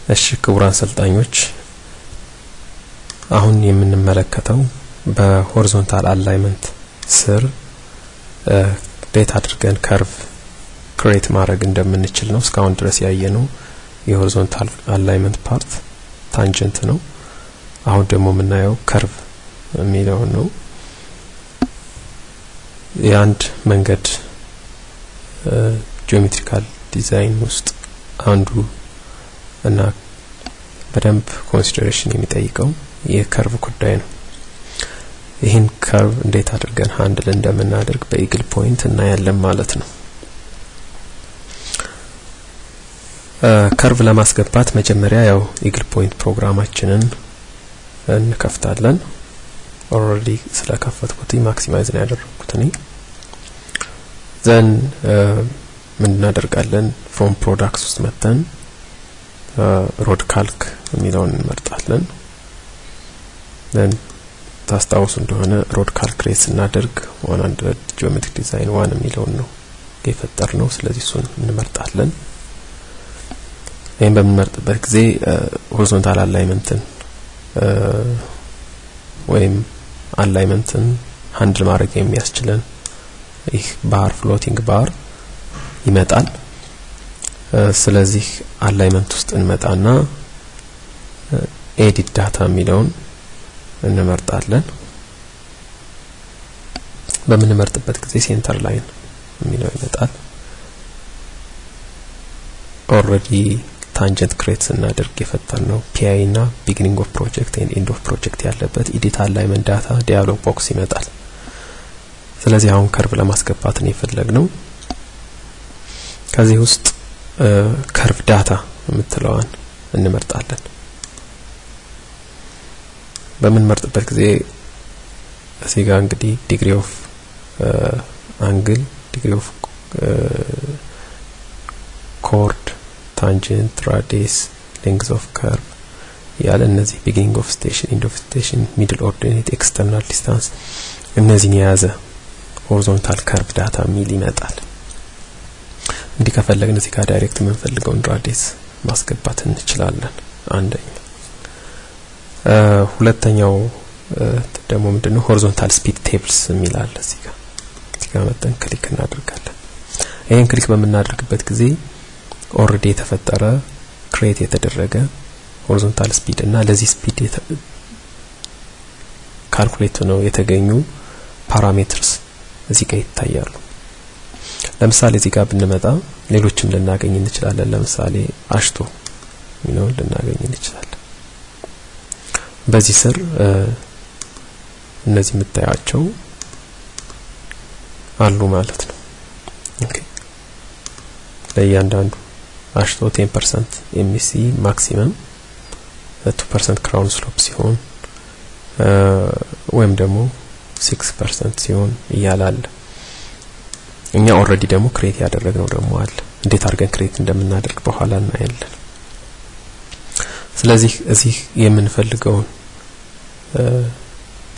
እሺ ክቡራን ሰልጣኞች አሁን የምንመለከተው በሆሪዞንታል አላይመንት ስር ዴታ አድርገን ከርቭ ክሬት ማድረግ እንደምንችል ነው። እስካሁን ድረስ ያየነው የሆሪዞንታል አላይመንት ፓርት ታንጀንት ነው። አሁን ደግሞ የምናየው ከርቭ የሚለው ነው። የአንድ መንገድ ጂኦሜትሪካል ዲዛይን ውስጥ አንዱ እና በደንብ ኮንሲደሬሽን የሚጠይቀው የከርቭ ጉዳይ ነው። ይህን ከርቭ እንዴት አድርገን ሃንድል እንደምናደርግ በኢግል ፖይንት እናያለን ማለት ነው። ከርቭ ለማስገባት መጀመሪያ ያው ኢግል ፖይንት ፕሮግራማችንን እንከፍታለን። ኦሬዲ ስለከፈትኩት ማክሲማይዝ ነው ያደረኩት እኔ። ዘን ምን እናደርጋለን? ፍሮም ፕሮዳክትስ ውስጥ መተን ሮድ ካልክ የሚለውን እንመርጣለን። ዘን ታስታውሱ እንደሆነ ሮድ ካልክ ክሬት እናደርግ 100 ጂኦሜትሪክ ዲዛይን 1 የሚለውን ነው የፈጠርነው። ስለዚህ እሱን እንመርጣለን። ይሄን በመመርጥበት ጊዜ ሆሪዞንታል አላይመንትን ወይም አላይመንትን ሃንድል ማድረግ የሚያስችለን ይህ ባር ፍሎቲንግ ባር ይመጣል። ስለዚህ አላይመንት ውስጥ እንመጣና ኤዲት ዳታ የሚለውን እንመርጣለን። በምንመርጥበት ጊዜ ሴንተር ላይን የሚለው ይመጣል። ኦሬዲ ታንጀንት ክሬት እናደርግ የፈጠርነው ፒአይ እና ቢጊኒንግ ኦፍ ፕሮጀክት ኤንድ ኤንድ ኦፍ ፕሮጀክት ያለበት ኤዲት አላይመንት ዳታ ዲያሎግ ቦክስ ይመጣል። ስለዚህ አሁን ከርቭ ለማስገባት ነው የፈለግነው። ከዚህ ውስጥ ከርቭ ዳታ የምትለዋን እንመርጣለን። በምንመርጥበት ጊዜ እዚህ ጋር እንግዲህ ዲግሪ ኦፍ አንግል፣ ዲግሪ ኦፍ ኮርድ፣ ታንጀንት፣ ራዲየስ፣ ሌንግዝ ኦፍ ከርቭ ያለ እነዚህ ቢጊኒንግ ኦፍ ስቴሽን፣ ኤንድ ኦፍ ስቴሽን፣ ሚድል ኦርዲኔት፣ ኤክስተርናል ዲስታንስ እነዚህን የያዘ ሆሪዞንታል ከርቭ ዳታ ሚል ይመጣል። እንዲህ ከፈለግን እዚህ ጋር ዳይሬክት የምንፈልገውን ራዲየስ ማስገባት እንችላለን። አንደኛው ሁለተኛው ደግሞ ምንድነው ሆሪዞንታል ስፒድ ቴብልስ የሚላል እዚህ ጋር መተን ክሊክ እናደርጋለን። ይሄን ክሊክ በመናደርግበት ጊዜ ኦሬዲ የተፈጠረ ክሬት የተደረገ ሆሪዞንታል ስፒድ እና ለዚህ ስፒድ ካልኩሌት ነው የተገኙ ፓራሜትርስ እዚህ ጋር ይታያሉ። ለምሳሌ እዚህ ጋር ብንመጣ ሌሎችም ልናገኝ እንችላለን። ለምሳሌ አሽቶ ነው ልናገኝ እንችላለን። በዚህ ስር እነዚህ የምታያቸው አሉ ማለት ነው። ኦኬ ለእያንዳንዱ አሽቶ 10% ኤምሲ ማክሲመም 2% ክራውን ስሎፕ ሲሆን ወይም ደግሞ 6% ሲሆን ይያላል። እኛ ኦሬዲ ደግሞ ክሬት ያደረግነው ደግሞ አለ። እንዴት አድርገን ክሬት እንደምናደርግ በኋላ እናያለን። ስለዚህ እዚህ የምንፈልገው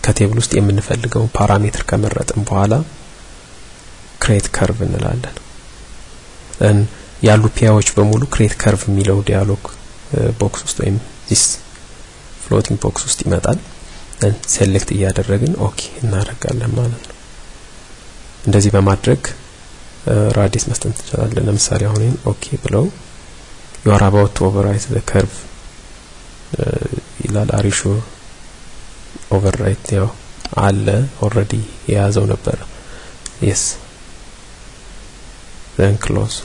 ከቴብል ውስጥ የምንፈልገው ፓራሜትር ከመረጥን በኋላ ክሬት ከርቭ እንላለን። ያሉ ፒያዎች በሙሉ ክሬት ከርቭ የሚለው ዲያሎግ ቦክስ ውስጥ ወይም ዲስ ፍሎቲንግ ቦክስ ውስጥ ይመጣል። ሴሌክት እያደረግን ኦኬ እናደርጋለን ማለት ነው። እንደዚህ በማድረግ ራዲየስ መስጠት እንችላለን። ለምሳሌ አሁን ኦኬ ብለው you are about to overwrite the curve ይላል። are you sure overwrite ያው አለ ኦሬዲ የያዘው ነበር። yes then close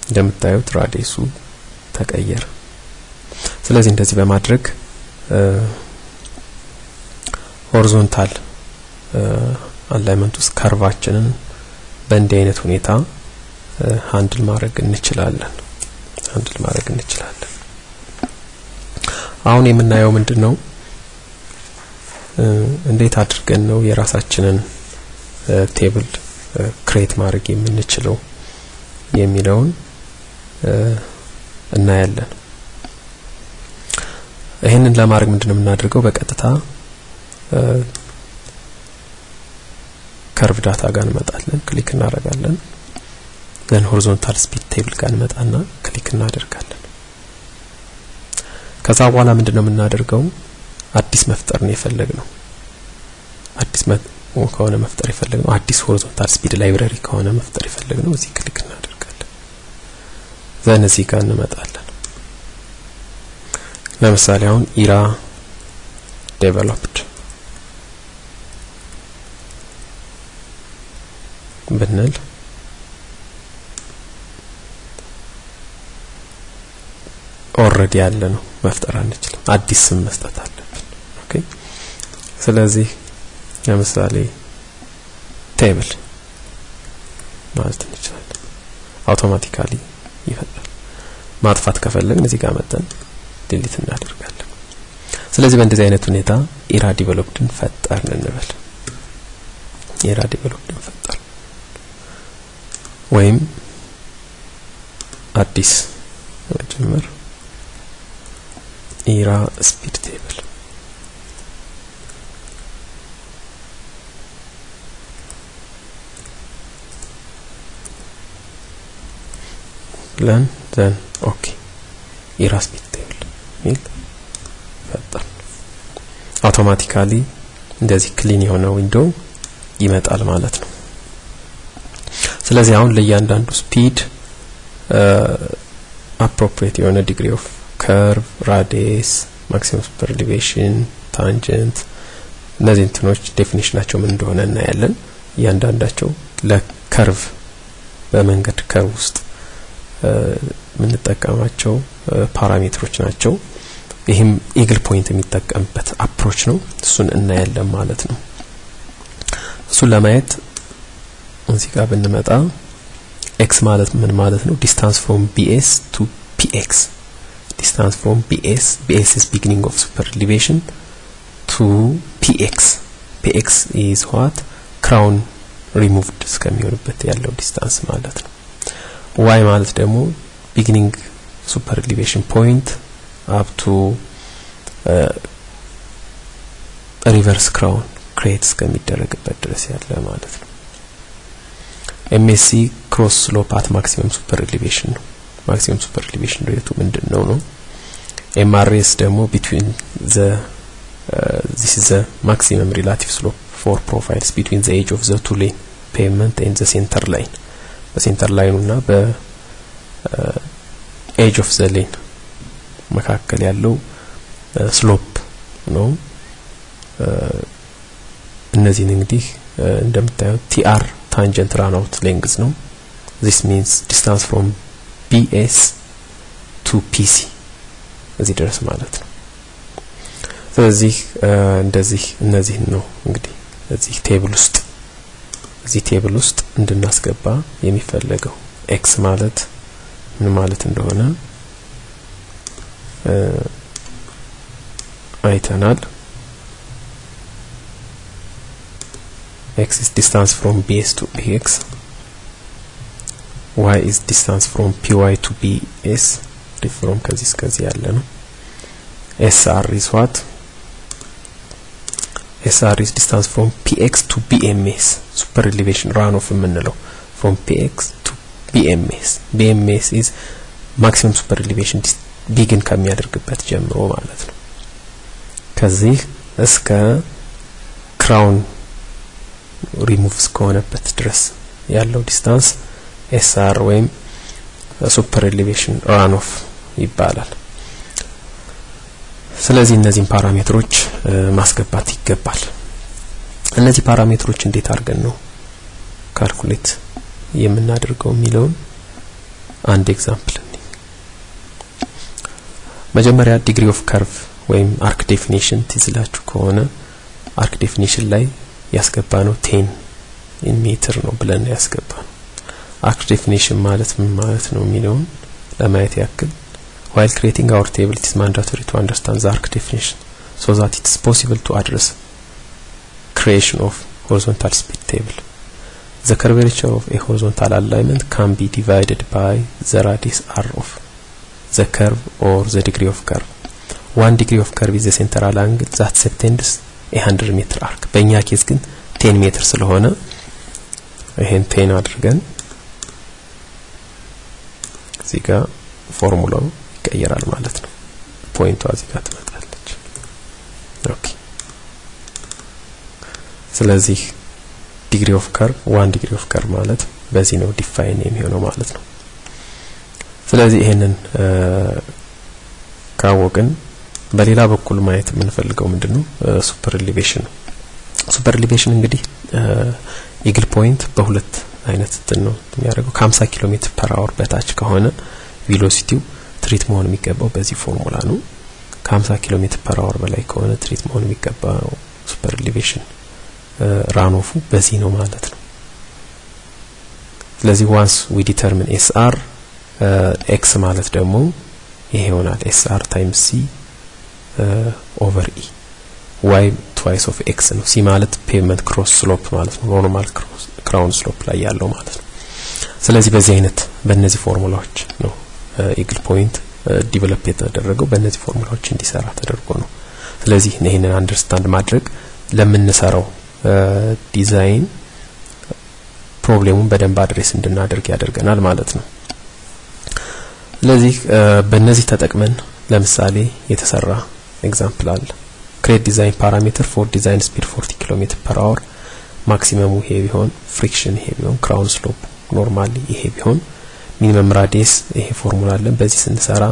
እንደምታዩት ራዲየሱ ተቀየረ። ስለዚህ እንደዚህ በማድረግ ሆሪዞንታል አላይመንት ውስጥ ከርቫችንን በእንዲህ አይነት ሁኔታ ሃንድል ማድረግ እንችላለን። አሁን የምናየው ምንድነው እንዴት አድርገን ነው የራሳችንን ቴብል ክሬት ማድረግ የምንችለው የሚለውን እናያለን። ይሄንን ለማድረግ ምንድነው የምናደርገው? በቀጥታ ከርቭ ዳታ ጋር እንመጣለን፣ ክሊክ እናደርጋለን። then horizontal speed table ጋር እንመጣና ክሊክ እናደርጋለን። ከዛ በኋላ ምንድነው የምናደርገው አዲስ መፍጠር ነው የፈለግነው አዲስ ከሆነ መፍጠር የፈለግነው አዲስ ሆሪዞንታል ስፒድ ላይብራሪ ከሆነ መፍጠር የፈለግነው እዚህ ክሊክ እናደርጋለን ዘን እዚህ ጋር እንመጣለን ለምሳሌ አሁን ኢራ ዴቨሎፕድ ብንል ኦሬዲ ያለ ነው መፍጠር አንችልም አዲስ ስም መስጠት አለብን ኦኬ ስለዚህ ለምሳሌ ቴብል ማለት እንችላለን አውቶማቲካሊ ይፈጥራል ማጥፋት ከፈለግን እዚህ ጋር መጣን ዲሊት እናደርጋለን ስለዚህ በእንደዚህ አይነት ሁኔታ ኢራ ዴቨሎፕድን ፈጠርን እንበል ኢራ ዴቨሎፕድን ፈጠር ወይም አዲስ መጀመር ኢራ ስፒድ ቴብል ለን ዘን ኦኬ ኢራ ስፒድ ቴብል ሚል ፈጠር አውቶማቲካሊ እንደዚህ ክሊን የሆነ ዊንዶው ይመጣል ማለት ነው ስለዚህ አሁን ለእያንዳንዱ ስፒድ appropriate የሆነ ዲግሪ ኦፍ curve radius maximum super elevation tangent እነዚህ እንትኖች ዴፊኒሽናቸው ምን እንደሆነ እናያለን እያንዳንዳቸው ለከርቭ በመንገድ ከርቭ ውስጥ ምን ተጠቀማቸው ፓራሜትሮች ናቸው ይሄም ኢግል ፖይንት የሚጠቀምበት አፕሮች ነው እሱን እናያለን ማለት ነው እሱን ለማየት እዚህ ጋር ብንመጣ x ማለት ምን ማለት ነው distance from bs to px distance from bs is beginning of super elevation to px is what crown removed እስከሚሆንበት ያለው ዲስታንስ ማለት ነው y ማለት ደግሞ beginning super elevation point up to reverse crown create እስከሚደረግበት ድረስ ያለ ማለት ነው MSc cross slope at maximum super elevation ነው maximum super elevation ሬቱ ምንድነው ነው MRS ደግሞ between the this is the maximum relative slope for profiles between the edge of the two lane pavement and the center line በሴንተር ላይኑ እና edge of the lane መካከል ያለው ስሎፕ ነው እነዚህ እንግዲህ እንደምታዩት TR tangent run out length ነው this means distance from BS to PC እዚህ ድረስ ማለት ነው ስለዚህ እንደዚህ እነዚህ ነው እንግዲህ እዚህ ቴብል ውስጥ እንድናስገባ የሚፈልገው x ማለት ምን ማለት እንደሆነ አይተናል x is distance from bs to px y is distance from py to bs from ከዚህ እስከዚህ ያለ ነው sr is what sr is distance from px to bms super elevation run off የምንለው from px to bms is maximum super elevation begin ከሚያደርግበት ጀምሮ ማለት ነው ከዚህ እስከ crown remove እስከሆነበት ድረስ ያለው ዲስታንስ SR ወይም ሱፐር ኤሌቬሽን run off ይባላል ስለዚህ እነዚህን ፓራሜትሮች ማስገባት ይገባል እነዚህ ፓራሜትሮች እንዴት አድርገን ነው ካልኩሌት የምናደርገው የሚለውን አንድ ኤግዛምፕል መጀመሪያ ዲግሪ ኦፍ ከርቭ ወይም አርክ ዴፊኒሽን ትዝላችሁ ከሆነ አርክ ዴፊኒሽን ላይ ያስገባነው 10 in meter ነው ብለን ያስገባነው አርክ ዴፊኒሽን ማለት ምን ማለት ነው የሚለውን ለማየት ያክል while creating our table it is mandatory to understand the arc definition so that it is possible to address creation of horizontal speed table the curvature of a horizontal alignment can be divided by the radius r of the curve or the degree of curve 1 degree of curve is the central angle that subtends a 100 meter arc በእኛ ኬስ ግን 10 ሜትር ስለሆነ ይሄን 10 አድርገን እዚህ ጋር ፎርሙላው ይቀየራል ማለት ነው ፖይንቷ እዚህ ጋር ትመጣለች ኦኬ ስለዚህ ዲግሪ ኦፍ ከርቭ 1 ዲግሪ ኦፍ ከርቭ ማለት በዚህ ነው ዲፋይን የሚሆነው ማለት ነው ስለዚህ ይሄንን ካወቅን በሌላ በኩል ማየት የምንፈልገው ምንድነው ሱፐር ኤሊቬሽን እንግዲህ ኢግል ፖይንት በሁለት አይነት ነው የሚያደርገው ከ50 ኪሎ ሜትር ፐር አወር በታች ከሆነ ቬሎሲቲው ትሪት መሆን የሚገባው በዚህ ፎርሙላ ነው ከ50 ኪሎ ሜትር ፐር አወር በላይ ከሆነ ትሪት መሆን የሚገባው ሱፐር ኤሊቬሽን ራኖፉ በዚህ ነው ማለት ነው ስለዚህ once we determine SR x ማለት ደግሞ ይሄ ይሆናል SR times C over E y twice of x ነው C ማለት pavement cross slope ማለት ነው ኖርማል crown slope ላይ ያለው ማለት ነው ስለዚህ በዚህ አይነት በእነዚህ ፎርሙላዎች ነው ኢግል ፖይንት ዲቨሎፕ የተደረገው በእነዚህ ፎርሙላዎች እንዲሰራ ተደርጎ ነው ስለዚህ ይሄንን አንደርስታንድ ማድረግ ለምንሰራው ዲዛይን ፕሮብሌሙን በደንብ አድሬስ እንድናደርግ ያደርገናል ማለት ነው ስለዚህ በእነዚህ ተጠቅመን ለምሳሌ የተሰራ ኤግዛምፕል አለ create design parameter for design speed 40 km/h maximum ይሄ ቢሆን friction ይሄ ቢሆን crown slope normally ይሄ ቢሆን minimum radius ይሄ ፎርሙላ አለ በዚህ ስንሰራ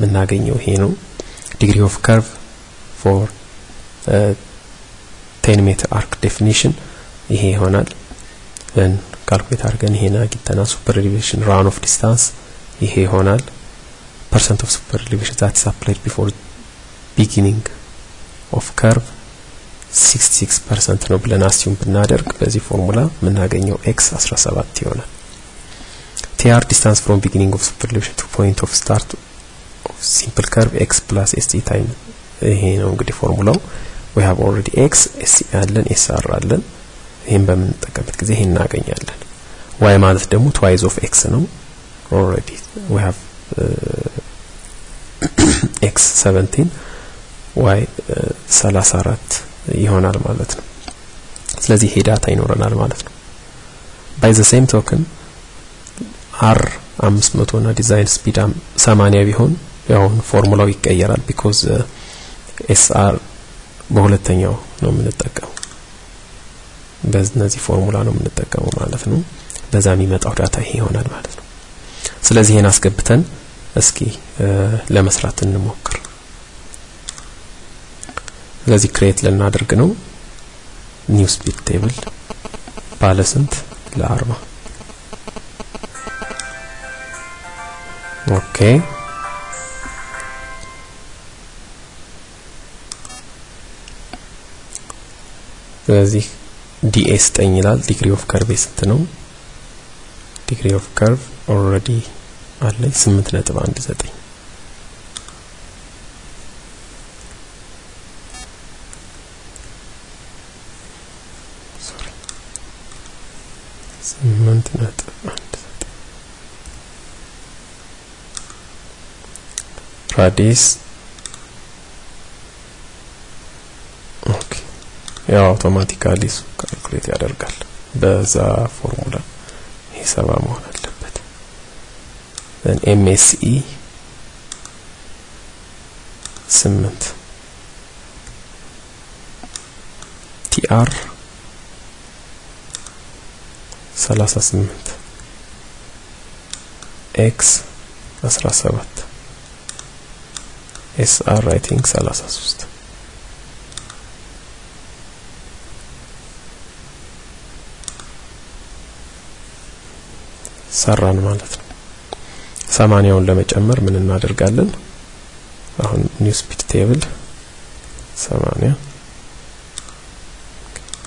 ምናገኘው ይሄ ነው degree of curve for 10 meter arc definition ይሄ ይሆናል then calculate አድርገን ይሄን አግኝተና super elevation run of distance ይሄ ይሆናል percent of super elevation that is applied before beginning of curve 66% ነው ብለን አስዩም ብናደርግ በዚህ ፎርሙላ ምናገኘው x 17 ይሆናል TR distance from beginning of super elevation to point of start of simple curve x plus st time ይሄ ነው እንግዲህ ፎርሙላው we have already x s አለን sr አለን ይሄን በመንጠቀምበት ጊዜ ይሄን እናገኛለን y ማለት ደግሞ twice of x ነው already we have x 17 y 34 ይሆናል ማለት ነው ስለዚህ ይሄ ዳታ ይኖረናል ማለት ነው by the same token r 500 እና ዲዛይን ስፒድ 80 ቢሆን ያው ፎርሙላው ይቀየራል because sr በሁለተኛው ነው የምንጠቀመው በእነዚህ ፎርሙላ ነው የምንጠቀመው ማለት ነው በዛ የሚመጣው ዳታ ይሄ ይሆናል ማለት ነው ስለዚህ ይሄን አስገብተን እስኪ ለመስራት እንሞክር ስለዚህ ክሬት ለናደርግ ነው ኒው ስፒድ ቴብል ባለስንት ለ40 ኦኬ ስለዚህ ds 9 ይላል degree of curve ስንት ነው degree of curve already አለ 8.19 sorry 8.19 radius ያው አውቶማቲካሊ ካልኩሌት ያደርጋል በዛ ፎርሙላ ሂሳብ መሆን አለበት then MSE 8 TR 38 X 17 SR I think 33 ሰራን ማለት ነው 80ውን ለመጨመር ምን እናደርጋለን አሁን ኒው ስፒድ ቴብል 80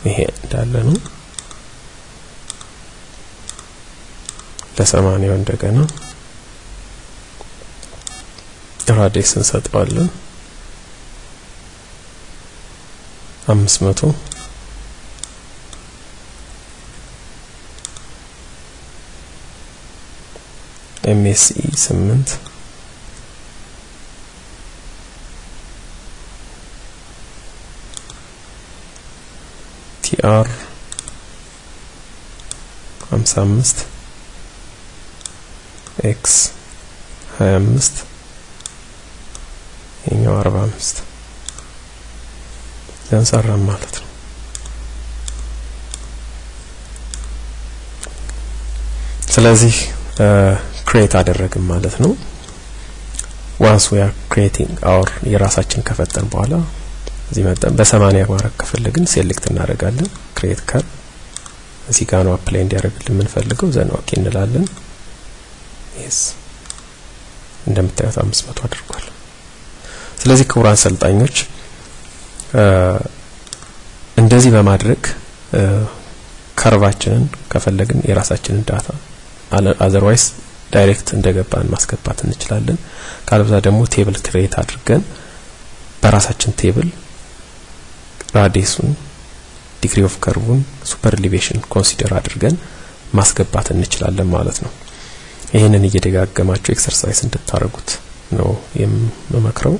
ይሄ እንዳለ ነው ለ80ው እንደገና ራዲየስ እንሰጠዋለን 500 MSE 8 TR 55 X 25 ይሄኛው 45 ያንሳራም ማለት ነው። ስለዚህ ክሬት አደረግን ማለት ነው። once we are creating our የራሳችን ከፈጠን በኋላ እዚህ መጣን በ80 ማረግ ከፈለግን ሴሌክት እናደርጋለን ክሬት ከርቭ እዚህ ጋር ነው አፕላይ እንዲያደርግልን የምንፈልገው ዘን ኦኬ እንላለን። yes እንደምታዩት 500 አድርጓል። ስለዚህ ክቡራን ሰልጣኞች እንደዚህ በማድረግ ከርቫችንን ከፈለግን የራሳችንን ዳታ otherwise ዳይሬክት እንደገባን ማስገባት እንችላለን። ካልበዛ ደግሞ ቴብል ክሬት አድርገን በራሳችን ቴብል ራዲየሱን ዲግሪ ኦፍ ከርቭን ሱፐር ኤሊቬሽን ኮንሲደር አድርገን ማስገባት እንችላለን ማለት ነው። ይሄንን እየደጋገማችሁ ኤክሰርሳይዝ እንድታረጉት ነው የምመክረው።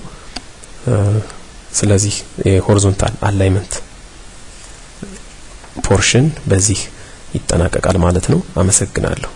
ስለዚህ የሆሪዞንታል አላይመንት ፖርሽን በዚህ ይጠናቀቃል ማለት ነው። አመሰግናለሁ።